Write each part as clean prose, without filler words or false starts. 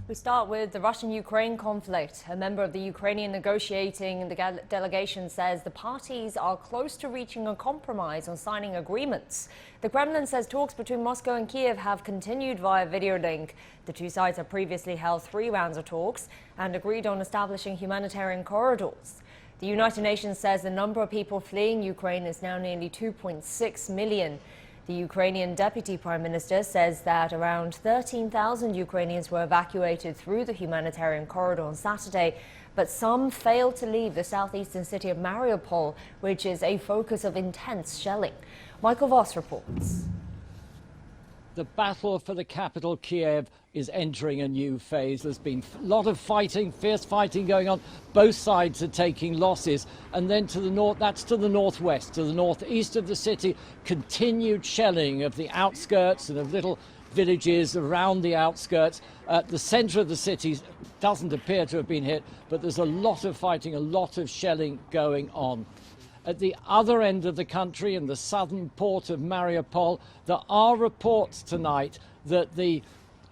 We start with the Russian-Ukraine conflict. A member of the Ukrainian negotiating delegation says the parties are close to reaching a compromise on signing agreements. The Kremlin says talks between Moscow and Kyiv have continued via video link. The two sides have previously held 3 rounds of talks and agreed on establishing humanitarian corridors. The United Nations says the number of people fleeing Ukraine is now nearly 2.6 million. The Ukrainian Deputy Prime Minister says that around 13,000 Ukrainians were evacuated through the humanitarian corridor on Saturday, but some failed to leave the southeastern city of Mariupol, which is a focus of intense shelling. Michael Voss reports. The battle for the capital, Kyiv, is entering a new phase. There's been a lot of fighting, fierce fighting going on. Both sides are taking losses. And then to the north, that's to the northwest, to the northeast of the city, continued shelling of the outskirts and of little villages around the outskirts. The centre of the city doesn't appear to have been hit, but there's a lot of fighting, a lot of shelling going on. At the other end of the country, in the southern port of Mariupol, there are reports tonight that the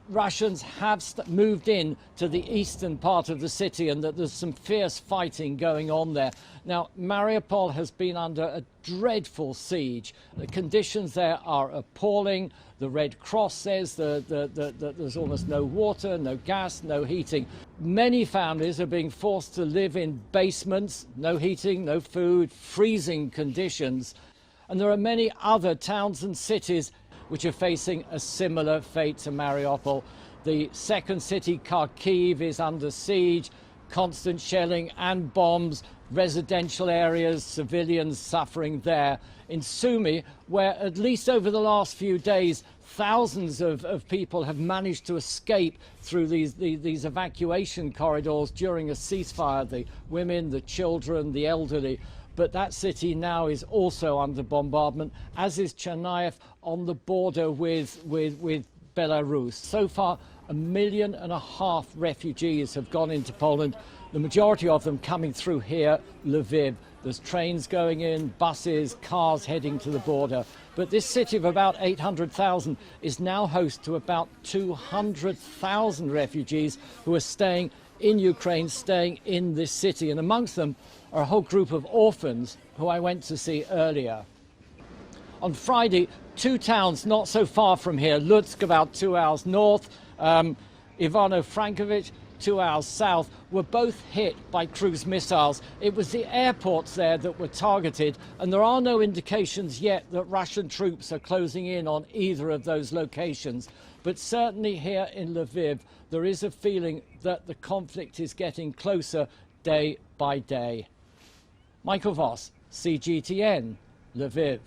Russians have moved in to the eastern part of the city and that there's some fierce fighting going on there. Now, Mariupol has been under a dreadful siege. The conditions there are appalling. The Red Cross says that there's almost no water, no gas, no heating. Many families are being forced to live in basements, no heating, no food, freezing conditions. And there are many other towns and cities which are facing a similar fate to Mariupol. The second city, Kyiv, is under siege, constant shelling and bombs, residential areas, civilians suffering there. In Sumy, where at least over the last few days, thousands of people have managed to escape through these evacuation corridors during a ceasefire, the women, the children, the elderly. But that city now is also under bombardment, as is Chernihiv on the border with Belarus. So far, 1.5 million refugees have gone into Poland, the majority of them coming through here, Lviv. There's trains going in, buses, cars heading to the border. But this city of about 800,000 is now host to about 200,000 refugees who are staying in Ukraine, staying in this city. And amongst them are a whole group of orphans who I went to see earlier. On Friday, 2 towns not so far from here, Lutsk about 2 hours north, Ivano-Frankivich 2 hours south, were both hit by cruise missiles. It was the airports there that were targeted, and there are no indications yet that Russian troops are closing in on either of those locations. But certainly here in Lviv, there is a feeling that the conflict is getting closer day by day. Michael Voss, CGTN, Lviv.